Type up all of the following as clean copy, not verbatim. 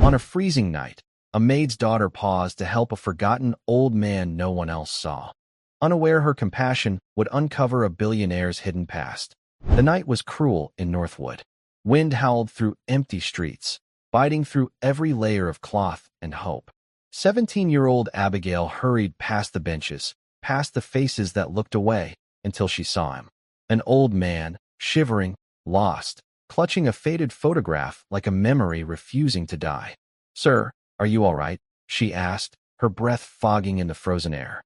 On a freezing night, a maid's daughter paused to help a forgotten old man no one else saw. Unaware her compassion would uncover a billionaire's hidden past. The night was cruel in Northwood. Wind howled through empty streets, biting through every layer of cloth and hope. 17-year-old Abigail hurried past the benches, past the faces that looked away, until she saw him. An old man, shivering, lost, clutching a faded photograph like a memory refusing to die. "Sir, are you all right?" she asked, her breath fogging in the frozen air.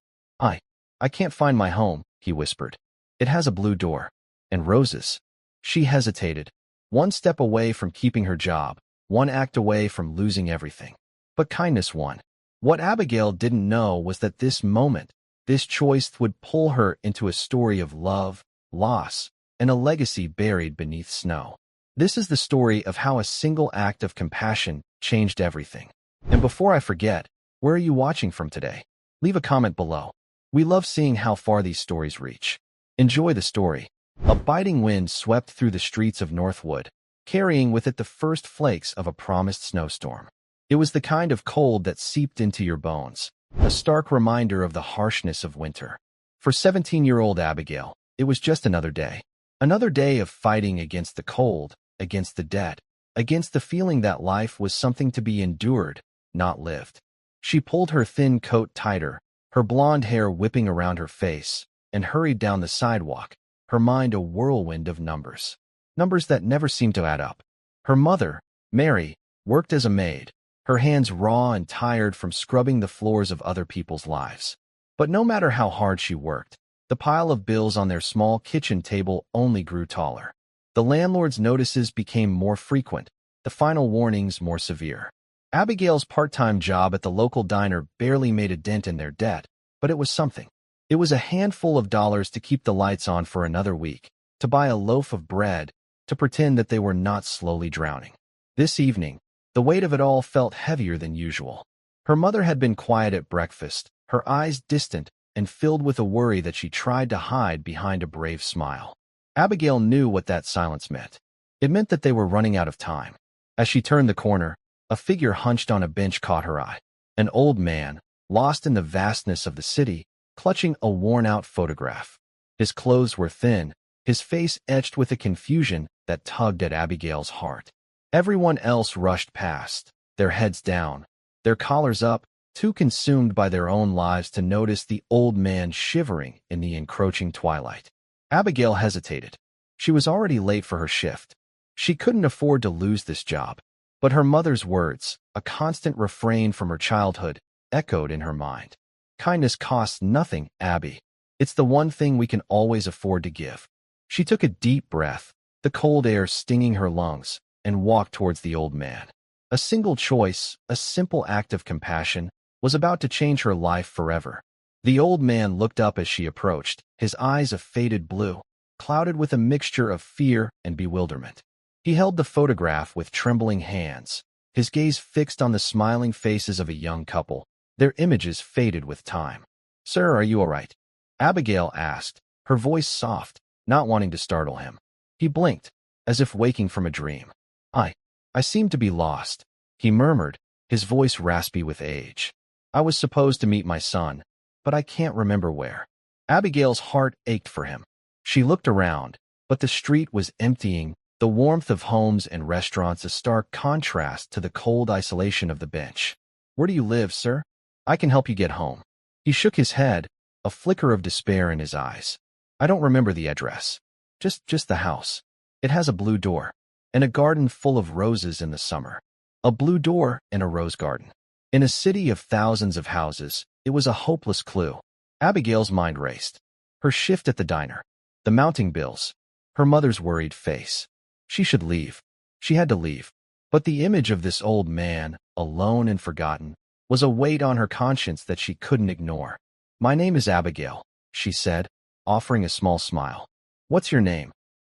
I can't find my home," he whispered. "It has a blue door. And roses." She hesitated, one step away from keeping her job, one act away from losing everything. But kindness won. What Abigail didn't know was that this moment, this choice would pull her into a story of love, loss, and a legacy buried beneath snow. This is the story of how a single act of compassion changed everything. And before I forget, where are you watching from today? Leave a comment below. We love seeing how far these stories reach. Enjoy the story. A biting wind swept through the streets of Northwood, carrying with it the first flakes of a promised snowstorm. It was the kind of cold that seeped into your bones, a stark reminder of the harshness of winter. For 17-year-old Abigail, it was just another day. Another day of fighting against the cold, against the dead, against the feeling that life was something to be endured, not lived. She pulled her thin coat tighter, her blonde hair whipping around her face, and hurried down the sidewalk, her mind a whirlwind of numbers. Numbers that never seemed to add up. Her mother, Mary, worked as a maid, her hands raw and tired from scrubbing the floors of other people's lives. But no matter how hard she worked, the pile of bills on their small kitchen table only grew taller. The landlord's notices became more frequent, the final warnings more severe. Abigail's part-time job at the local diner barely made a dent in their debt, but it was something. It was a handful of dollars to keep the lights on for another week, to buy a loaf of bread, to pretend that they were not slowly drowning. This evening, the weight of it all felt heavier than usual. Her mother had been quiet at breakfast, her eyes distant and filled with a worry that she tried to hide behind a brave smile. Abigail knew what that silence meant. It meant that they were running out of time. As she turned the corner, a figure hunched on a bench caught her eye. An old man, lost in the vastness of the city, clutching a worn-out photograph. His clothes were thin, his face etched with a confusion that tugged at Abigail's heart. Everyone else rushed past, their heads down, their collars up, too consumed by their own lives to notice the old man shivering in the encroaching twilight. Abigail hesitated. She was already late for her shift. She couldn't afford to lose this job. But her mother's words, a constant refrain from her childhood, echoed in her mind. "Kindness costs nothing, Abby. It's the one thing we can always afford to give." She took a deep breath, the cold air stinging her lungs, and walked towards the old man. A single choice, a simple act of compassion, was about to change her life forever. The old man looked up as she approached, his eyes a faded blue, clouded with a mixture of fear and bewilderment. He held the photograph with trembling hands, his gaze fixed on the smiling faces of a young couple, their images faded with time. "Sir, are you all right?" Abigail asked, her voice soft, not wanting to startle him. He blinked, as if waking from a dream. I seem to be lost," he murmured, his voice raspy with age. "I was supposed to meet my son, but I can't remember where." Abigail's heart ached for him. She looked around, but the street was emptying, the warmth of homes and restaurants a stark contrast to the cold isolation of the bench. "Where do you live, sir? I can help you get home." He shook his head, a flicker of despair in his eyes. "I don't remember the address. Just the house. It has a blue door, and a garden full of roses in the summer." A blue door and a rose garden. In a city of thousands of houses, it was a hopeless clue. Abigail's mind raced. Her shift at the diner, the mounting bills, her mother's worried face. She should leave. She had to leave. But the image of this old man, alone and forgotten, was a weight on her conscience that she couldn't ignore. "My name is Abigail," she said, offering a small smile. "What's your name?"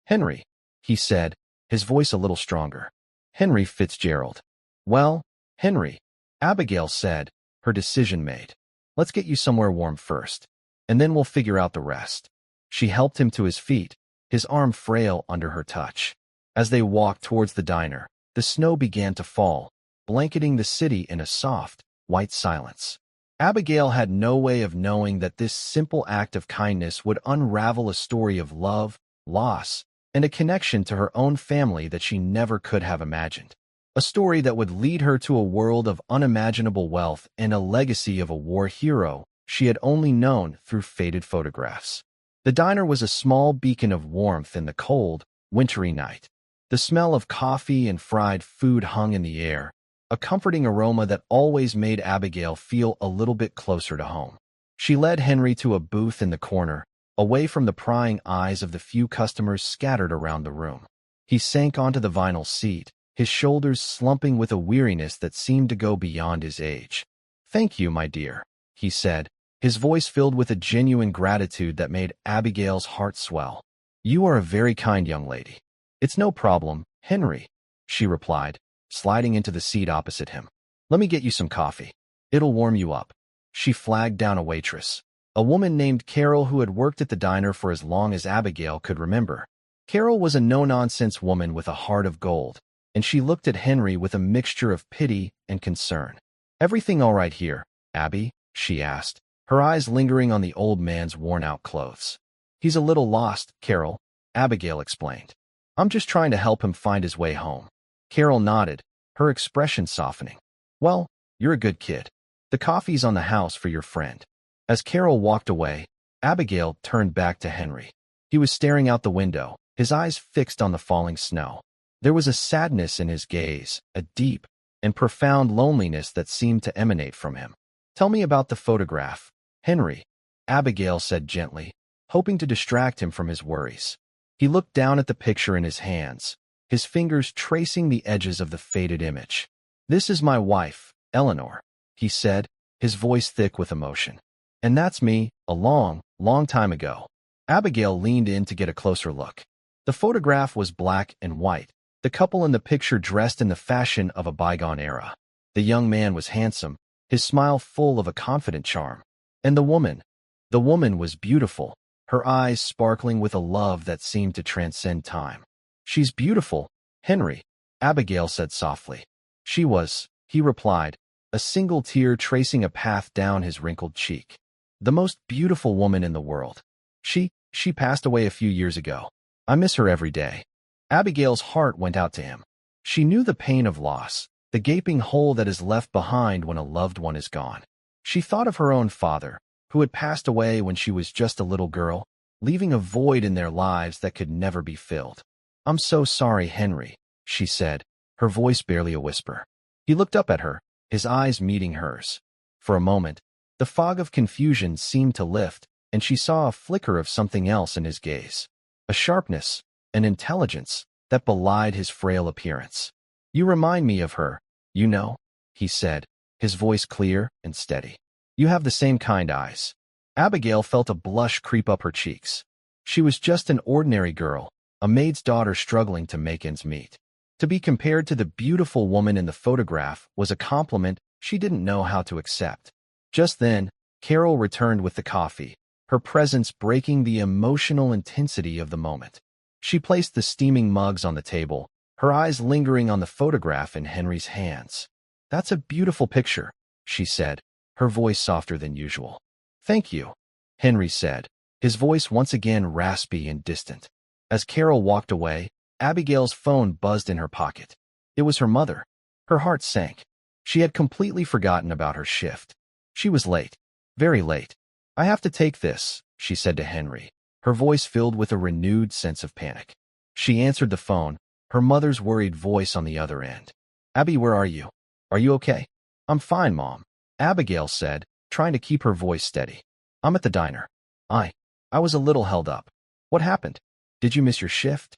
"Henry," he said, his voice a little stronger. "Henry Fitzgerald." "Well, Henry," Abigail said, her decision made. "Let's get you somewhere warm first, and then we'll figure out the rest." She helped him to his feet, his arm frail under her touch. As they walked towards the diner, the snow began to fall, blanketing the city in a soft, white silence. Abigail had no way of knowing that this simple act of kindness would unravel a story of love, loss, and a connection to her own family that she never could have imagined. A story that would lead her to a world of unimaginable wealth and a legacy of a war hero she had only known through faded photographs. The diner was a small beacon of warmth in the cold, wintry night. The smell of coffee and fried food hung in the air, a comforting aroma that always made Abigail feel a little bit closer to home. She led Henry to a booth in the corner, away from the prying eyes of the few customers scattered around the room. He sank onto the vinyl seat, his shoulders slumping with a weariness that seemed to go beyond his age. "Thank you, my dear," he said, his voice filled with a genuine gratitude that made Abigail's heart swell. "You are a very kind young lady." "It's no problem, Henry," she replied, sliding into the seat opposite him. "Let me get you some coffee. It'll warm you up." She flagged down a waitress, a woman named Carol who had worked at the diner for as long as Abigail could remember. Carol was a no-nonsense woman with a heart of gold, and she looked at Henry with a mixture of pity and concern. "Everything all right here, Abby?" she asked, her eyes lingering on the old man's worn-out clothes. "He's a little lost, Carol," Abigail explained. "I'm just trying to help him find his way home." Carol nodded, her expression softening. "Well, you're a good kid. The coffee's on the house for your friend." As Carol walked away, Abigail turned back to Henry. He was staring out the window, his eyes fixed on the falling snow. There was a sadness in his gaze, a deep and profound loneliness that seemed to emanate from him. "Tell me about the photograph, Henry," Abigail said gently, hoping to distract him from his worries. He looked down at the picture in his hands, his fingers tracing the edges of the faded image. "This is my wife, Eleanor," he said, his voice thick with emotion. "And that's me, a long, long time ago." Abigail leaned in to get a closer look. The photograph was black and white, the couple in the picture dressed in the fashion of a bygone era. The young man was handsome, his smile full of a confident charm. And the woman was beautiful, her eyes sparkling with a love that seemed to transcend time. "She's beautiful, Henry," Abigail said softly. "She was," he replied, a single tear tracing a path down his wrinkled cheek. "The most beautiful woman in the world. She passed away a few years ago. I miss her every day." Abigail's heart went out to him. She knew the pain of loss, the gaping hole that is left behind when a loved one is gone. She thought of her own father, who had passed away when she was just a little girl, leaving a void in their lives that could never be filled. "I'm so sorry, Henry," she said, her voice barely a whisper. He looked up at her, his eyes meeting hers. For a moment, the fog of confusion seemed to lift, and she saw a flicker of something else in his gaze. A sharpness, an intelligence, that belied his frail appearance. "You remind me of her, you know," he said, his voice clear and steady. "You have the same kind eyes." Abigail felt a blush creep up her cheeks. She was just an ordinary girl, a maid's daughter struggling to make ends meet. To be compared to the beautiful woman in the photograph was a compliment she didn't know how to accept. Just then, Carol returned with the coffee, her presence breaking the emotional intensity of the moment. She placed the steaming mugs on the table, her eyes lingering on the photograph in Henry's hands. "That's a beautiful picture," she said, her voice softer than usual. "Thank you," Henry said, his voice once again raspy and distant. As Carol walked away, Abigail's phone buzzed in her pocket. It was her mother. Her heart sank. She had completely forgotten about her shift. She was late, very late. "I have to take this," she said to Henry, her voice filled with a renewed sense of panic. She answered the phone, her mother's worried voice on the other end. "Abby, where are you? Are you okay?" "I'm fine, Mom," Abigail said, trying to keep her voice steady. "I'm at the diner. I was a little held up." "What happened? Did you miss your shift?"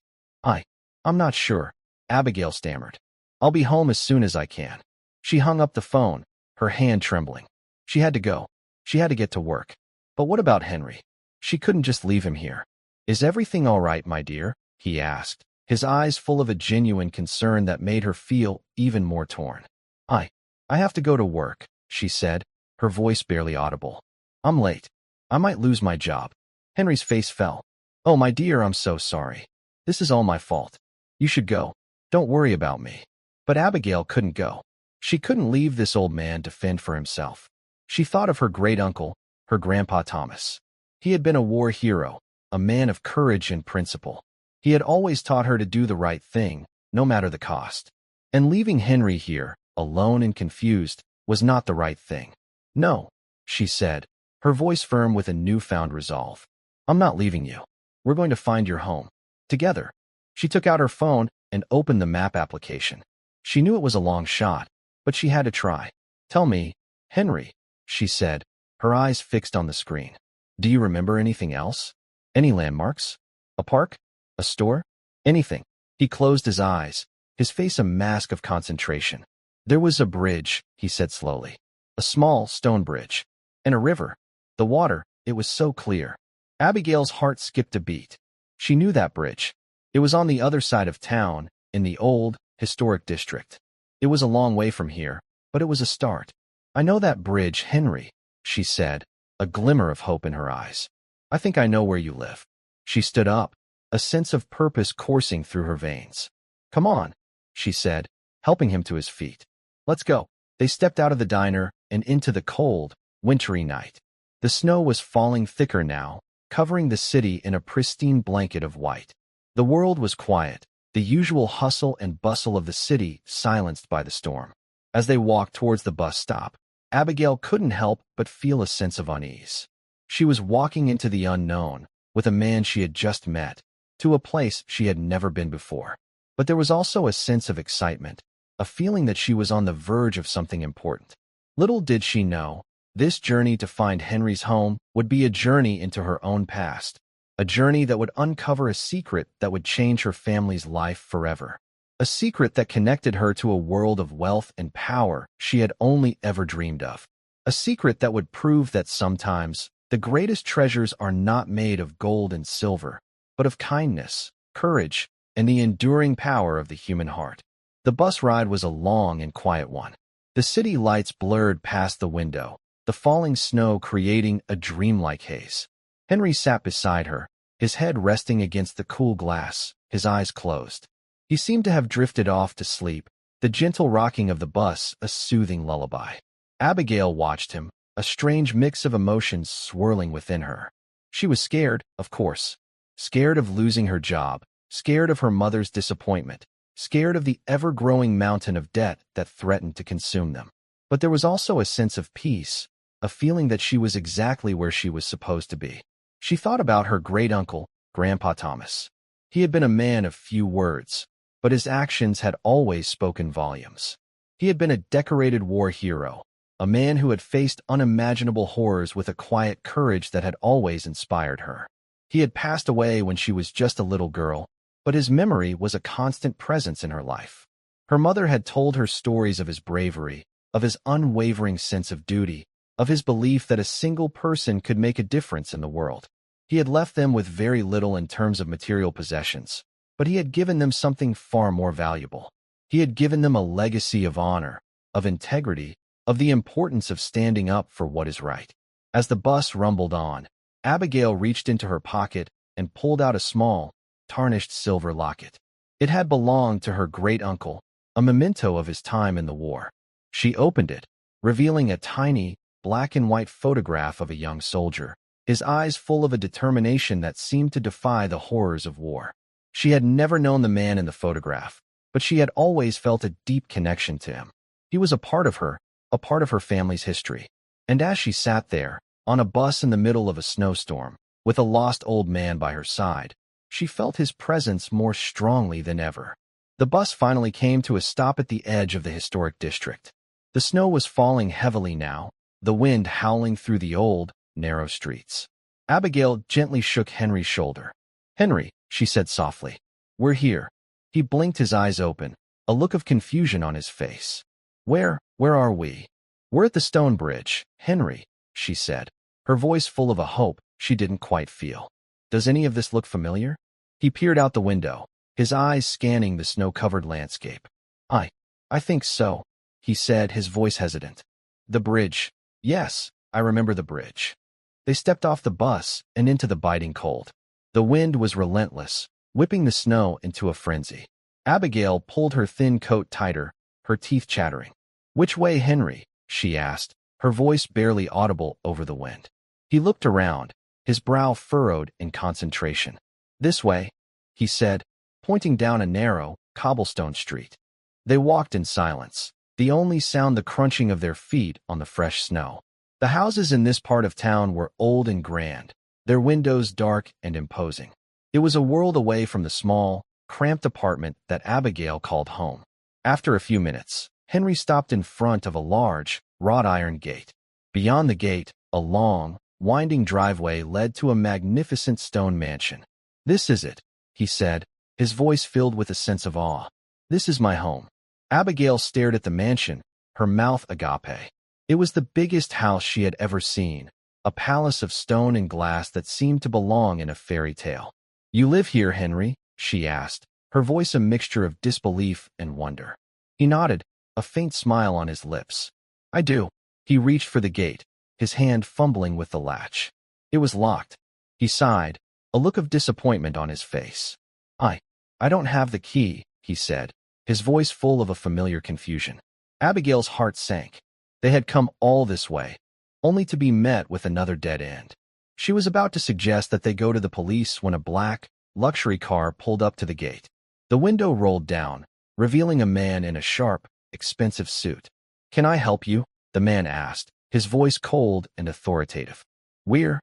I'm not sure," Abigail stammered. "I'll be home as soon as I can." She hung up the phone, her hand trembling. She had to go. She had to get to work. But what about Henry? She couldn't just leave him here. "Is everything all right, my dear?" he asked, his eyes full of a genuine concern that made her feel even more torn. I have to go to work," she said, her voice barely audible. "I'm late. I might lose my job." Henry's face fell. "Oh, my dear, I'm so sorry. This is all my fault. You should go. Don't worry about me." But Abigail couldn't go. She couldn't leave this old man to fend for himself. She thought of her great-uncle, her grandpa Thomas. He had been a war hero, a man of courage and principle. He had always taught her to do the right thing, no matter the cost. And leaving Henry here, alone and confused, was not the right thing. "No," she said, her voice firm with a newfound resolve. "I'm not leaving you. We're going to find your home. Together." She took out her phone and opened the map application. She knew it was a long shot, but she had to try. "Tell me, Henry," she said, her eyes fixed on the screen. "Do you remember anything else? Any landmarks? A park? A store? Anything?" He closed his eyes, his face a mask of concentration. "There was a bridge," he said slowly. "A small stone bridge. And a river. The water, it was so clear." Abigail's heart skipped a beat. She knew that bridge. It was on the other side of town, in the old, historic district. It was a long way from here, but it was a start. "I know that bridge, Henry," she said, a glimmer of hope in her eyes. "I think I know where you live." She stood up, a sense of purpose coursing through her veins. "Come on," she said, helping him to his feet. "Let's go." They stepped out of the diner and into the cold, wintry night. The snow was falling thicker now, covering the city in a pristine blanket of white. The world was quiet, the usual hustle and bustle of the city silenced by the storm. As they walked towards the bus stop, Abigail couldn't help but feel a sense of unease. She was walking into the unknown, with a man she had just met, to a place she had never been before. But there was also a sense of excitement, a feeling that she was on the verge of something important. Little did she know, this journey to find Henry's home would be a journey into her own past, a journey that would uncover a secret that would change her family's life forever. A secret that connected her to a world of wealth and power she had only ever dreamed of. A secret that would prove that sometimes the greatest treasures are not made of gold and silver, but of kindness, courage, and the enduring power of the human heart. The bus ride was a long and quiet one. The city lights blurred past the window, the falling snow creating a dreamlike haze. Henry sat beside her, his head resting against the cool glass, his eyes closed. He seemed to have drifted off to sleep, the gentle rocking of the bus a soothing lullaby. Abigail watched him, a strange mix of emotions swirling within her. She was scared, of course. Scared of losing her job, scared of her mother's disappointment, scared of the ever-growing mountain of debt that threatened to consume them. But there was also a sense of peace, a feeling that she was exactly where she was supposed to be. She thought about her great-uncle, Grandpa Thomas. He had been a man of few words, but his actions had always spoken volumes. He had been a decorated war hero, a man who had faced unimaginable horrors with a quiet courage that had always inspired her. He had passed away when she was just a little girl, but his memory was a constant presence in her life. Her mother had told her stories of his bravery, of his unwavering sense of duty, of his belief that a single person could make a difference in the world. He had left them with very little in terms of material possessions, but he had given them something far more valuable. He had given them a legacy of honor, of integrity, of the importance of standing up for what is right. As the bus rumbled on, Abigail reached into her pocket and pulled out a small, tarnished silver locket. It had belonged to her great-uncle, a memento of his time in the war. She opened it, revealing a tiny, black-and-white photograph of a young soldier, his eyes full of a determination that seemed to defy the horrors of war. She had never known the man in the photograph, but she had always felt a deep connection to him. He was a part of her family's history. And as she sat there, on a bus in the middle of a snowstorm, with a lost old man by her side, she felt his presence more strongly than ever. The bus finally came to a stop at the edge of the historic district. The snow was falling heavily now, the wind howling through the old, narrow streets. Abigail gently shook Henry's shoulder. "Henry," she said softly, "we're here." He blinked his eyes open, a look of confusion on his face. Where are we?" "We're at the stone bridge, Henry," she said, her voice full of a hope she didn't quite feel. "Does any of this look familiar?" He peered out the window, his eyes scanning the snow-covered landscape. I think so," he said, his voice hesitant. "The bridge. Yes, I remember the bridge." They stepped off the bus and into the biting cold. The wind was relentless, whipping the snow into a frenzy. Abigail pulled her thin coat tighter, her teeth chattering. "Which way, Henry?" she asked, her voice barely audible over the wind. He looked around, his brow furrowed in concentration. "This way," he said, pointing down a narrow, cobblestone street. They walked in silence, the only sound the crunching of their feet on the fresh snow. The houses in this part of town were old and grand, their windows dark and imposing. It was a world away from the small, cramped apartment that Abigail called home. After a few minutes, Henry stopped in front of a large, wrought iron gate. Beyond the gate, a long, winding driveway led to a magnificent stone mansion. "This is it," he said, his voice filled with a sense of awe. "This is my home." Abigail stared at the mansion, her mouth agape. It was the biggest house she had ever seen, a palace of stone and glass that seemed to belong in a fairy tale. "You live here, Henry?" she asked, her voice a mixture of disbelief and wonder. He nodded, a faint smile on his lips. "I do." He reached for the gate, his hand fumbling with the latch. It was locked. He sighed, a look of disappointment on his face. I don't have the key," he said, his voice full of a familiar confusion. Abigail's heart sank. They had come all this way, only to be met with another dead end. She was about to suggest that they go to the police when a black, luxury car pulled up to the gate. The window rolled down, revealing a man in a sharp, expensive suit. "Can I help you?" the man asked, his voice cold and authoritative. We're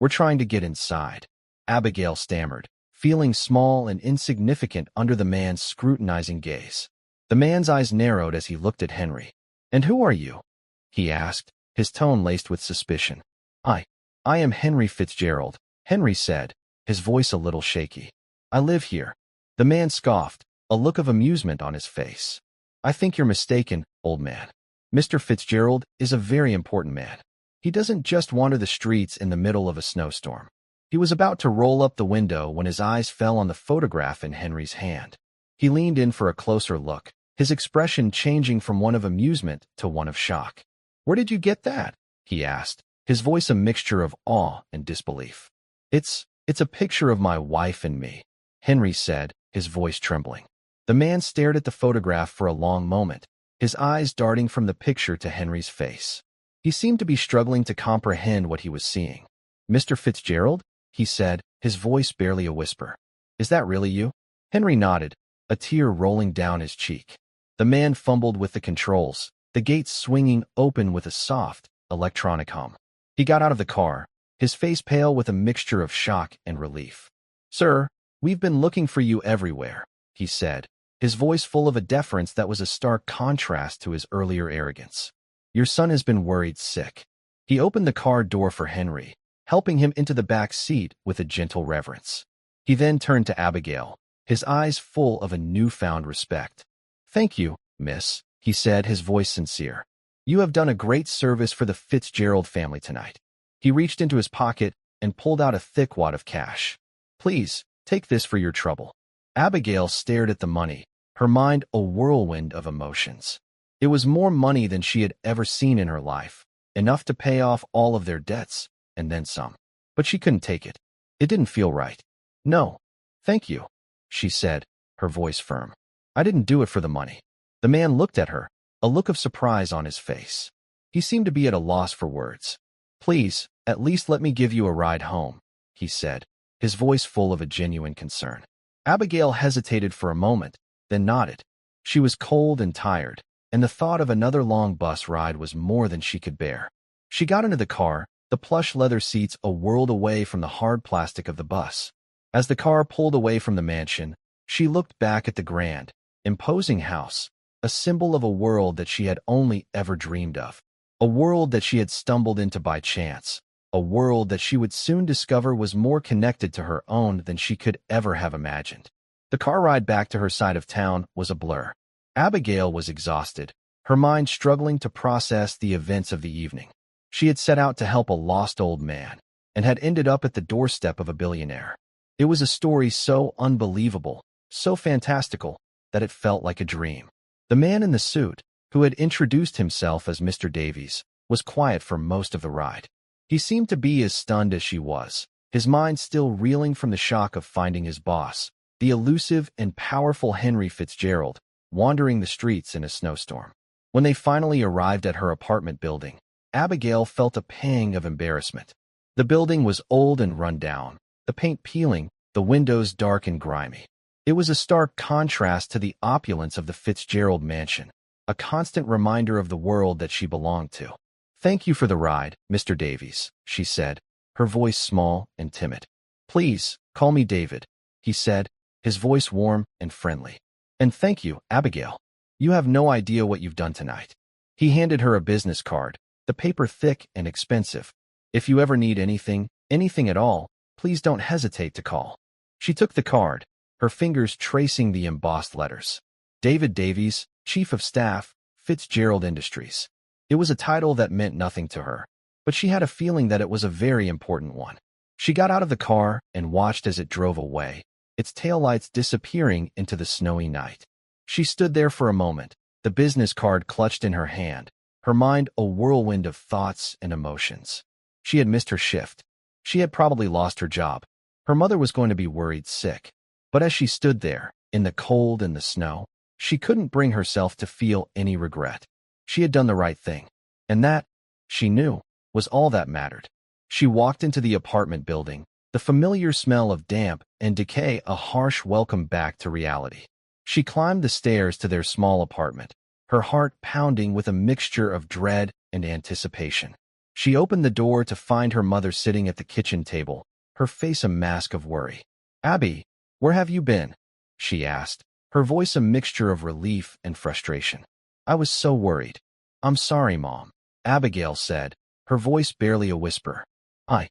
trying to get inside," Abigail stammered, feeling small and insignificant under the man's scrutinizing gaze. The man's eyes narrowed as he looked at Henry. "And who are you?" he asked, his tone laced with suspicion. I am Henry Fitzgerald," Henry said, his voice a little shaky. "I live here." The man scoffed, a look of amusement on his face. "I think you're mistaken, old man. Mr. Fitzgerald is a very important man. He doesn't just wander the streets in the middle of a snowstorm." He was about to roll up the window when his eyes fell on the photograph in Henry's hand. He leaned in for a closer look, his expression changing from one of amusement to one of shock. "Where did you get that?" he asked, his voice a mixture of awe and disbelief. It's a picture of my wife and me," Henry said, his voice trembling. The man stared at the photograph for a long moment, his eyes darting from the picture to Henry's face. He seemed to be struggling to comprehend what he was seeing. "Mr. Fitzgerald?" he said, his voice barely a whisper. "Is that really you?" Henry nodded, a tear rolling down his cheek. The man fumbled with the controls, the gates swinging open with a soft, electronic hum. He got out of the car, his face pale with a mixture of shock and relief. "Sir, we've been looking for you everywhere," he said, his voice full of a deference that was a stark contrast to his earlier arrogance. "Your son has been worried sick." He opened the car door for Henry, helping him into the back seat with a gentle reverence. He then turned to Abigail, his eyes full of a newfound respect. "Thank you, miss," he said, his voice sincere. "You have done a great service for the Fitzgerald family tonight." He reached into his pocket and pulled out a thick wad of cash. "Please, take this for your trouble." Abigail stared at the money, her mind a whirlwind of emotions. It was more money than she had ever seen in her life, enough to pay off all of their debts, and then some. But she couldn't take it. It didn't feel right. "No, thank you," she said, her voice firm. "I didn't do it for the money." The man looked at her, a look of surprise on his face. He seemed to be at a loss for words. "Please, at least let me give you a ride home," he said, his voice full of a genuine concern. Abigail hesitated for a moment, then nodded. She was cold and tired, and the thought of another long bus ride was more than she could bear. She got into the car, the plush leather seats a world away from the hard plastic of the bus. As the car pulled away from the mansion, she looked back at the grand, imposing house, a symbol of a world that she had only ever dreamed of, a world that she had stumbled into by chance, a world that she would soon discover was more connected to her own than she could ever have imagined. The car ride back to her side of town was a blur. Abigail was exhausted, her mind struggling to process the events of the evening. She had set out to help a lost old man, and had ended up at the doorstep of a billionaire. It was a story so unbelievable, so fantastical, that it felt like a dream. The man in the suit, who had introduced himself as Mr. Davies, was quiet for most of the ride. He seemed to be as stunned as she was, his mind still reeling from the shock of finding his boss, the elusive and powerful Henry Fitzgerald, wandering the streets in a snowstorm. When they finally arrived at her apartment building, Abigail felt a pang of embarrassment. The building was old and run down, the paint peeling, the windows dark and grimy. It was a stark contrast to the opulence of the Fitzgerald mansion, a constant reminder of the world that she belonged to. "Thank you for the ride, Mr. Davies," she said, her voice small and timid. "Please, call me David," he said, his voice warm and friendly. "And thank you, Abigail. You have no idea what you've done tonight." He handed her a business card, the paper thick and expensive. "If you ever need anything at all, please don't hesitate to call." She took the card, her fingers tracing the embossed letters. David Davies, Chief of Staff, Fitzgerald Industries. It was a title that meant nothing to her, but she had a feeling that it was a very important one. She got out of the car and watched as it drove away, its taillights disappearing into the snowy night. She stood there for a moment, the business card clutched in her hand, her mind a whirlwind of thoughts and emotions. She had missed her shift. She had probably lost her job. Her mother was going to be worried sick. But as she stood there, in the cold and the snow, she couldn't bring herself to feel any regret. She had done the right thing. And that, she knew, was all that mattered. She walked into the apartment building, the familiar smell of damp and decay a harsh welcome back to reality. She climbed the stairs to their small apartment, her heart pounding with a mixture of dread and anticipation. She opened the door to find her mother sitting at the kitchen table, her face a mask of worry. "Abby, where have you been?" she asked, her voice a mixture of relief and frustration. "I was so worried." "I'm sorry, Mom," Abigail said, her voice barely a whisper. I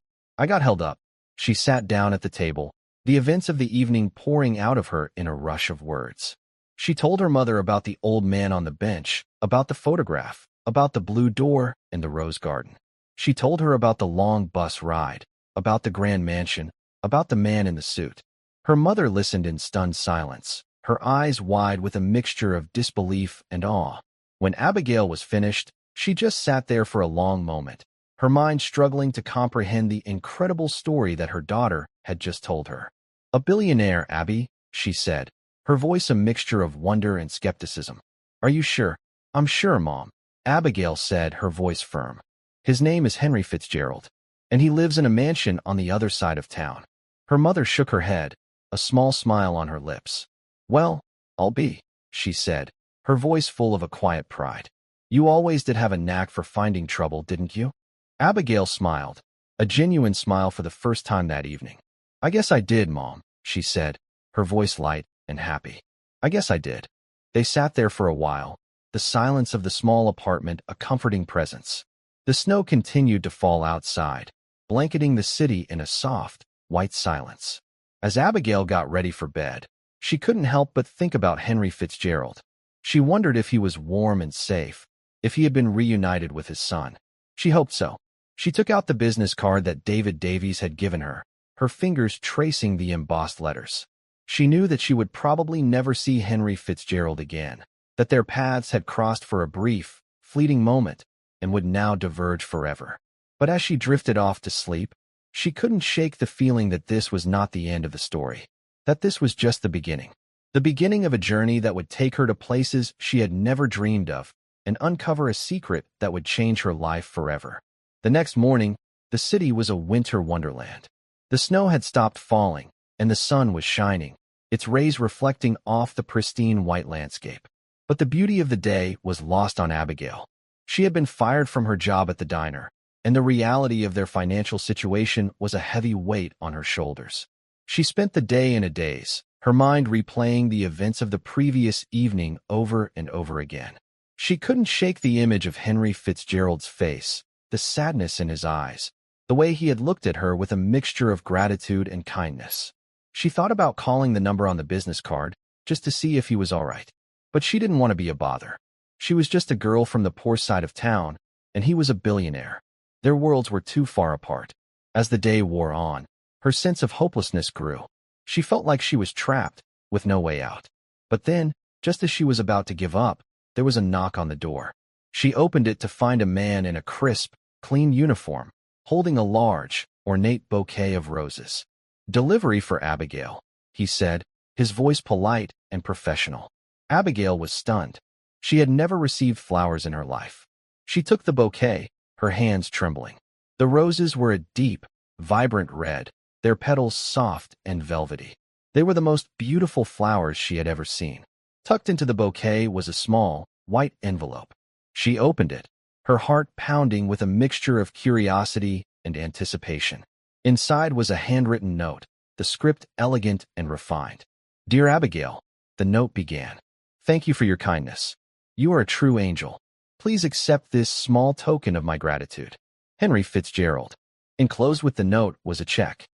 got held up." She sat down at the table, the events of the evening pouring out of her in a rush of words. She told her mother about the old man on the bench, about the photograph, about the blue door and the rose garden. She told her about the long bus ride, about the grand mansion, about the man in the suit. Her mother listened in stunned silence, her eyes wide with a mixture of disbelief and awe. When Abigail was finished, she just sat there for a long moment, her mind struggling to comprehend the incredible story that her daughter had just told her. "A billionaire, Abby," she said, her voice a mixture of wonder and skepticism. "Are you sure?" "I'm sure, Mom," Abigail said, her voice firm. "His name is Henry Fitzgerald, and he lives in a mansion on the other side of town." Her mother shook her head, a small smile on her lips. "Well, I'll be," she said, her voice full of a quiet pride. "You always did have a knack for finding trouble, didn't you?" Abigail smiled, a genuine smile for the first time that evening. "I guess I did, Mom," she said, her voice light and happy. "I guess I did." They sat there for a while, the silence of the small apartment a comforting presence. The snow continued to fall outside, blanketing the city in a soft, white silence. As Abigail got ready for bed, she couldn't help but think about Henry Fitzgerald. She wondered if he was warm and safe, if he had been reunited with his son. She hoped so. She took out the business card that David Davies had given her, her fingers tracing the embossed letters. She knew that she would probably never see Henry Fitzgerald again, that their paths had crossed for a brief, fleeting moment, and would now diverge forever. But as she drifted off to sleep, she couldn't shake the feeling that this was not the end of the story, that this was just the beginning of a journey that would take her to places she had never dreamed of, and uncover a secret that would change her life forever. The next morning, the city was a winter wonderland. The snow had stopped falling, and the sun was shining, its rays reflecting off the pristine white landscape. But the beauty of the day was lost on Abigail. She had been fired from her job at the diner, and the reality of their financial situation was a heavy weight on her shoulders. She spent the day in a daze, her mind replaying the events of the previous evening over and over again. She couldn't shake the image of Henry Fitzgerald's face, the sadness in his eyes, the way he had looked at her with a mixture of gratitude and kindness. She thought about calling the number on the business card, just to see if he was all right. But she didn't want to be a bother. She was just a girl from the poor side of town, and he was a billionaire. Their worlds were too far apart. As the day wore on, her sense of hopelessness grew. She felt like she was trapped, with no way out. But then, just as she was about to give up, there was a knock on the door. She opened it to find a man in a crisp, clean uniform, holding a large, ornate bouquet of roses. "Delivery for Abigail," he said, his voice polite and professional. Abigail was stunned. She had never received flowers in her life. She took the bouquet, her hands trembling. The roses were a deep, vibrant red, their petals soft and velvety. They were the most beautiful flowers she had ever seen. Tucked into the bouquet was a small, white envelope. She opened it, her heart pounding with a mixture of curiosity and anticipation. Inside was a handwritten note, the script elegant and refined. "Dear Abigail," the note began. "Thank you for your kindness. You are a true angel. Please accept this small token of my gratitude. Henry Fitzgerald." Enclosed with the note was a check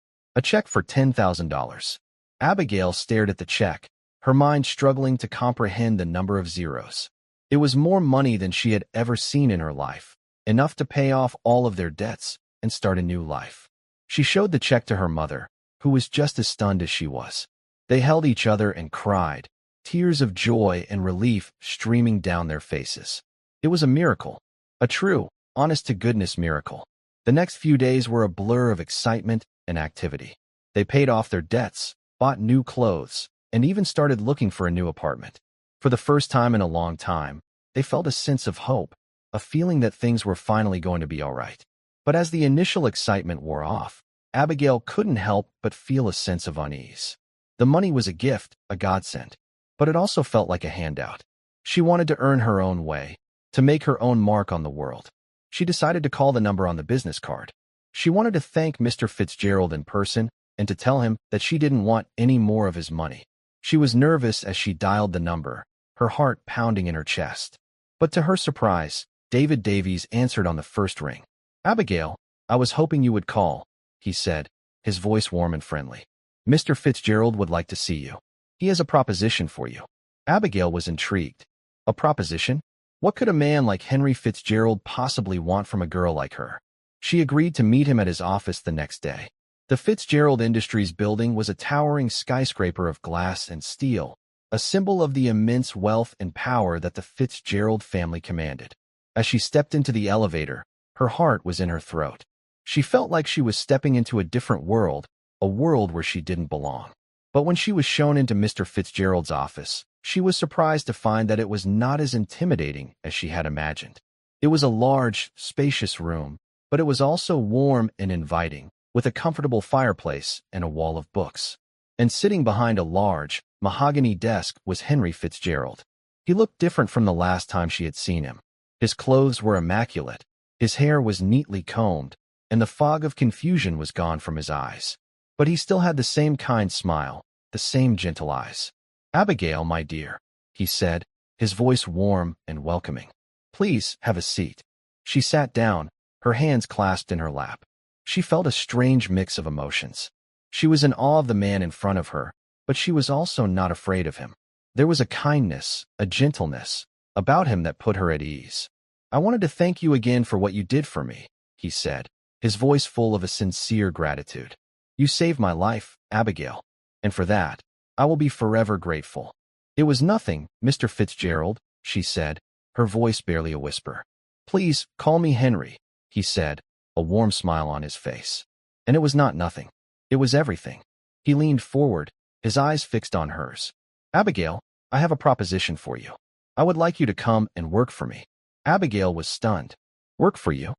for $10,000. Abigail stared at the check, her mind struggling to comprehend the number of zeros. It was more money than she had ever seen in her life, enough to pay off all of their debts and start a new life. She showed the check to her mother, who was just as stunned as she was. They held each other and cried, tears of joy and relief streaming down their faces. It was a miracle, a true, honest-to-goodness miracle. The next few days were a blur of excitement and activity. They paid off their debts, bought new clothes, and even started looking for a new apartment. For the first time in a long time, they felt a sense of hope, a feeling that things were finally going to be all right. But as the initial excitement wore off, Abigail couldn't help but feel a sense of unease. The money was a gift, a godsend, but it also felt like a handout. She wanted to earn her own way, to make her own mark on the world. She decided to call the number on the business card. She wanted to thank Mr. Fitzgerald in person and to tell him that she didn't want any more of his money. She was nervous as she dialed the number, her heart pounding in her chest. But to her surprise, David Davies answered on the first ring. "Abigail, I was hoping you would call," he said, his voice warm and friendly. "Mr. Fitzgerald would like to see you. He has a proposition for you." Abigail was intrigued. A proposition? What could a man like Henry Fitzgerald possibly want from a girl like her? She agreed to meet him at his office the next day. The Fitzgerald Industries building was a towering skyscraper of glass and steel, a symbol of the immense wealth and power that the Fitzgerald family commanded. As she stepped into the elevator, her heart was in her throat. She felt like she was stepping into a different world, a world where she didn't belong. But when she was shown into Mr. Fitzgerald's office, she was surprised to find that it was not as intimidating as she had imagined. It was a large, spacious room, but it was also warm and inviting, with a comfortable fireplace and a wall of books. And sitting behind a large, mahogany desk was Henry Fitzgerald. He looked different from the last time she had seen him. His clothes were immaculate, his hair was neatly combed, and the fog of confusion was gone from his eyes. But he still had the same kind smile, the same gentle eyes. "Abigail, my dear," he said, his voice warm and welcoming. "Please have a seat." She sat down, her hands clasped in her lap. She felt a strange mix of emotions. She was in awe of the man in front of her, but she was also not afraid of him. There was a kindness, a gentleness, about him that put her at ease. "I wanted to thank you again for what you did for me," he said, his voice full of a sincere gratitude. "You saved my life, Abigail, and for that, I will be forever grateful." "It was nothing, Mr. Fitzgerald," she said, her voice barely a whisper. "Please call me Henry," he said, a warm smile on his face. And it was not nothing. It was everything. He leaned forward, his eyes fixed on hers. "Abigail, I have a proposition for you. I would like you to come and work for me." Abigail was stunned. "Work for you?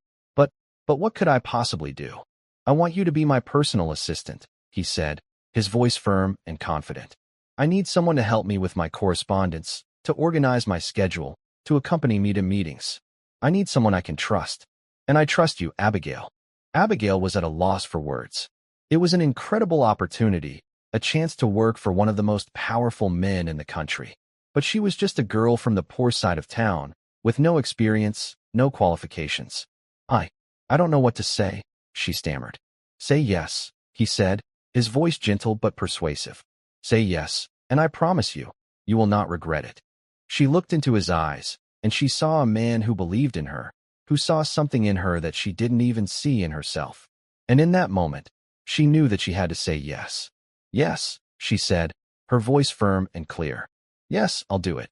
But what could I possibly do?" "I want you to be my personal assistant," he said, his voice firm and confident. "I need someone to help me with my correspondence, to organize my schedule, to accompany me to meetings. I need someone I can trust. And I trust you, Abigail." Abigail was at a loss for words. It was an incredible opportunity, a chance to work for one of the most powerful men in the country. But she was just a girl from the poor side of town, with no experience, no qualifications. I don't know what to say," she stammered. "Say yes," he said, his voice gentle but persuasive. "Say yes, and I promise you, you will not regret it." She looked into his eyes, and she saw a man who believed in her, who saw something in her that she didn't even see in herself. And in that moment, she knew that she had to say yes. "Yes," she said, her voice firm and clear. "Yes, I'll do it."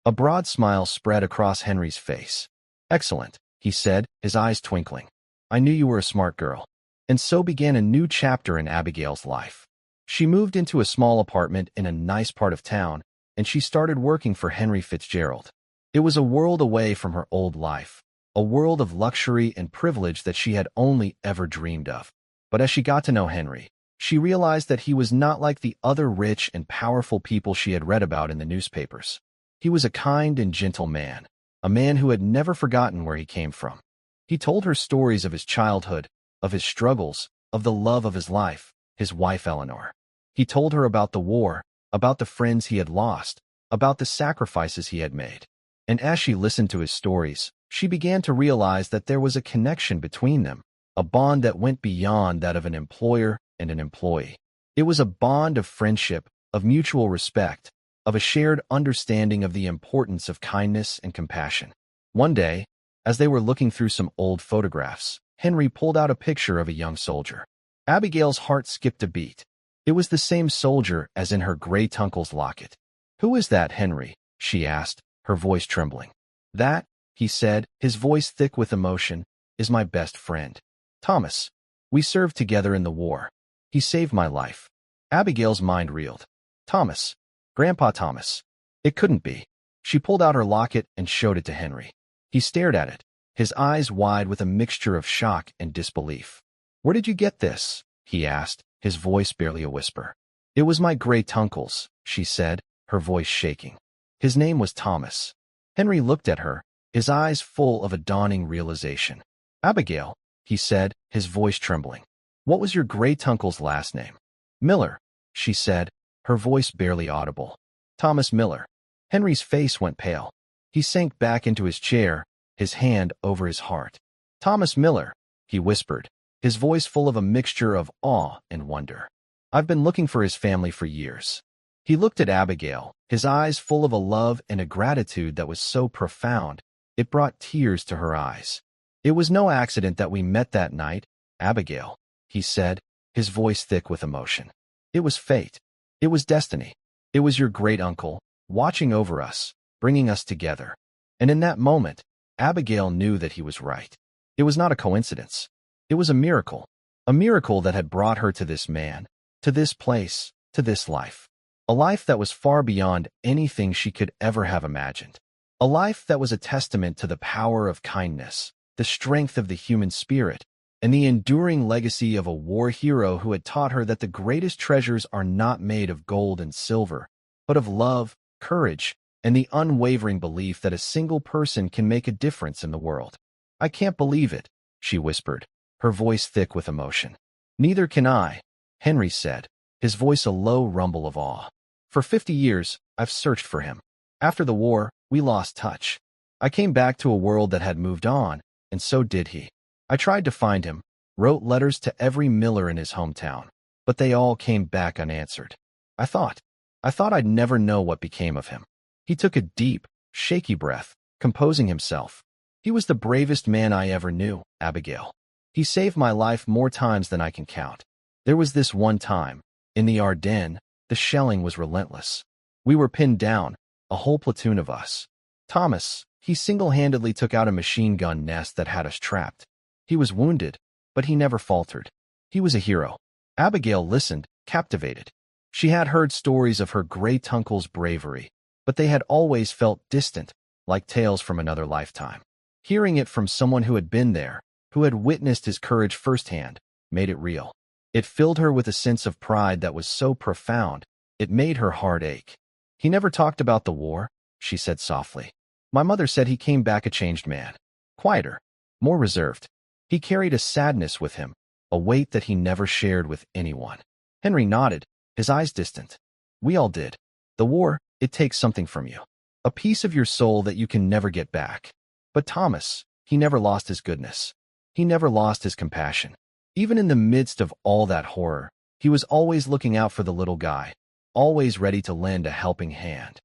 A broad smile spread across Henry's face. "Excellent," he said, his eyes twinkling. "I knew you were a smart girl." And so began a new chapter in Abigail's life. She moved into a small apartment in a nice part of town, and she started working for Henry Fitzgerald. It was a world away from her old life, a world of luxury and privilege that she had only ever dreamed of. But as she got to know Henry, she realized that he was not like the other rich and powerful people she had read about in the newspapers. He was a kind and gentle man, a man who had never forgotten where he came from. He told her stories of his childhood, of his struggles, of the love of his life, his wife Eleanor. He told her about the war, about the friends he had lost, about the sacrifices he had made. And as she listened to his stories, she began to realize that there was a connection between them, a bond that went beyond that of an employer and an employee. It was a bond of friendship, of mutual respect, of a shared understanding of the importance of kindness and compassion. One day, as they were looking through some old photographs, Henry pulled out a picture of a young soldier. Abigail's heart skipped a beat. It was the same soldier as in her great uncle's locket. "Who is that, Henry?" she asked, her voice trembling. "That," he said, his voice thick with emotion, "is my best friend. Thomas. We served together in the war. He saved my life." Abigail's mind reeled. Thomas. Grandpa Thomas. It couldn't be. She pulled out her locket and showed it to Henry. He stared at it, his eyes wide with a mixture of shock and disbelief. "Where did you get this?" he asked, his voice barely a whisper. "It was my great-uncle's," she said, her voice shaking. "His name was Thomas." Henry looked at her, his eyes full of a dawning realization. "Abigail," he said, his voice trembling. "What was your great-uncle's last name?" "Miller," she said, her voice barely audible. "Thomas Miller." Henry's face went pale. He sank back into his chair, his hand over his heart. "Thomas Miller," he whispered, his voice full of a mixture of awe and wonder. "I've been looking for his family for years." He looked at Abigail, his eyes full of a love and a gratitude that was so profound, it brought tears to her eyes. "It was no accident that we met that night, Abigail," he said, his voice thick with emotion. "It was fate. It was destiny. It was your great-uncle, watching over us, bringing us together." And in that moment, Abigail knew that he was right. It was not a coincidence. It was a miracle that had brought her to this man, to this place, to this life. A life that was far beyond anything she could ever have imagined. A life that was a testament to the power of kindness, the strength of the human spirit, and the enduring legacy of a war hero who had taught her that the greatest treasures are not made of gold and silver, but of love, courage, and the unwavering belief that a single person can make a difference in the world. "I can't believe it," she whispered, her voice thick with emotion. "Neither can I," Henry said, his voice a low rumble of awe. "For 50 years, I've searched for him. After the war, we lost touch. I came back to a world that had moved on, and so did he. I tried to find him, wrote letters to every miller in his hometown, but they all came back unanswered. I thought I'd never know what became of him." He took a deep, shaky breath, composing himself. "He was the bravest man I ever knew, Abigail. He saved my life more times than I can count. There was this one time, in the Ardennes, the shelling was relentless. We were pinned down, a whole platoon of us. Thomas, he single-handedly took out a machine gun nest that had us trapped. He was wounded, but he never faltered. He was a hero." Abigail listened, captivated. She had heard stories of her great-uncle's bravery, but they had always felt distant, like tales from another lifetime. Hearing it from someone who had been there, who had witnessed his courage firsthand, made it real. It filled her with a sense of pride that was so profound, it made her heart ache. "He never talked about the war," she said softly. "My mother said he came back a changed man. Quieter, more reserved. He carried a sadness with him, a weight that he never shared with anyone." Henry nodded, his eyes distant. "We all did. The war, it takes something from you. A piece of your soul that you can never get back. But Thomas, he never lost his goodness. He never lost his compassion. Even in the midst of all that horror, he was always looking out for the little guy, always ready to lend a helping hand."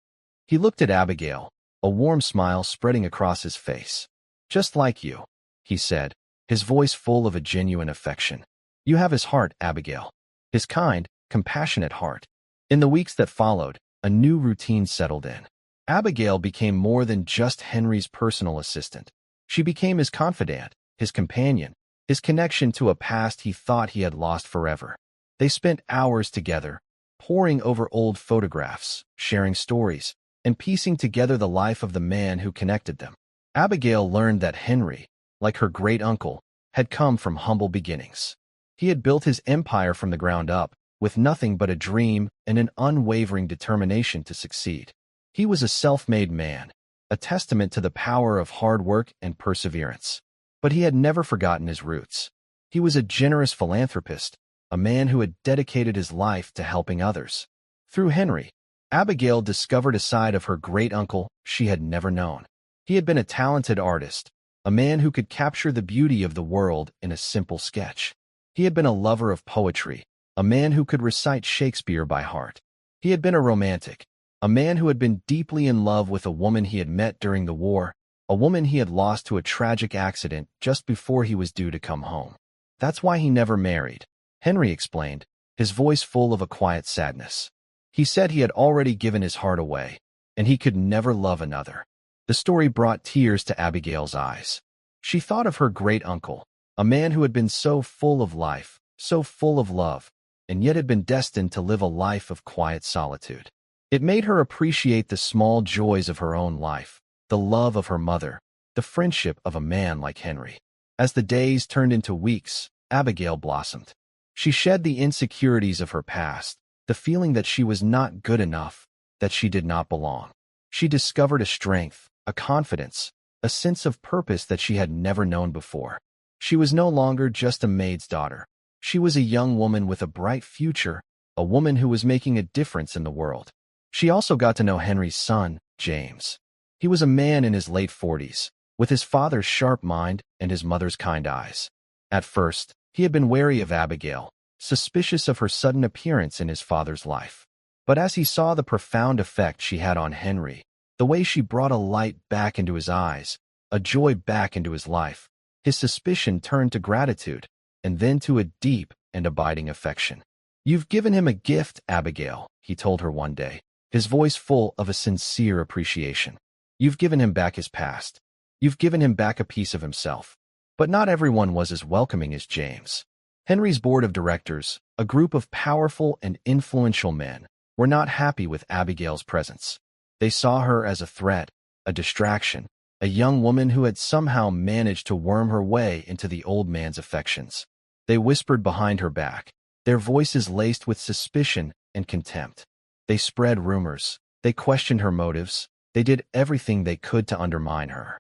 He looked at Abigail, a warm smile spreading across his face. "Just like you," he said, his voice full of a genuine affection. "You have his heart, Abigail. His kind, compassionate heart." In the weeks that followed, a new routine settled in. Abigail became more than just Henry's personal assistant. She became his confidant, his companion, his connection to a past he thought he had lost forever. They spent hours together, poring over old photographs, sharing stories, and piecing together the life of the man who connected them. Abigail learned that Henry, like her great-uncle, had come from humble beginnings. He had built his empire from the ground up, with nothing but a dream and an unwavering determination to succeed. He was a self-made man, a testament to the power of hard work and perseverance. But he had never forgotten his roots. He was a generous philanthropist, a man who had dedicated his life to helping others. Through Henry, Abigail discovered a side of her great-uncle she had never known. He had been a talented artist, a man who could capture the beauty of the world in a simple sketch. He had been a lover of poetry, a man who could recite Shakespeare by heart. He had been a romantic, a man who had been deeply in love with a woman he had met during the war, a woman he had lost to a tragic accident just before he was due to come home. That's why he never married, Henry explained, his voice full of a quiet sadness. He said he had already given his heart away, and he could never love another. The story brought tears to Abigail's eyes. She thought of her great-uncle, a man who had been so full of life, so full of love, and yet had been destined to live a life of quiet solitude. It made her appreciate the small joys of her own life, the love of her mother, the friendship of a man like Henry. As the days turned into weeks, Abigail blossomed. She shed the insecurities of her past, the feeling that she was not good enough, that she did not belong. She discovered a strength, a confidence, a sense of purpose that she had never known before. She was no longer just a maid's daughter. She was a young woman with a bright future, a woman who was making a difference in the world. She also got to know Henry's son, James. He was a man in his late 40s, with his father's sharp mind and his mother's kind eyes. At first, he had been wary of Abigail, suspicious of her sudden appearance in his father's life. But as he saw the profound effect she had on Henry, the way she brought a light back into his eyes, a joy back into his life, his suspicion turned to gratitude, and then to a deep and abiding affection. "You've given him a gift, Abigail," he told her one day, his voice full of a sincere appreciation. "You've given him back his past. You've given him back a piece of himself." But not everyone was as welcoming as James. Henry's board of directors, a group of powerful and influential men, were not happy with Abigail's presence. They saw her as a threat, a distraction, a young woman who had somehow managed to worm her way into the old man's affections. They whispered behind her back, their voices laced with suspicion and contempt. They spread rumors. They questioned her motives. They did everything they could to undermine her.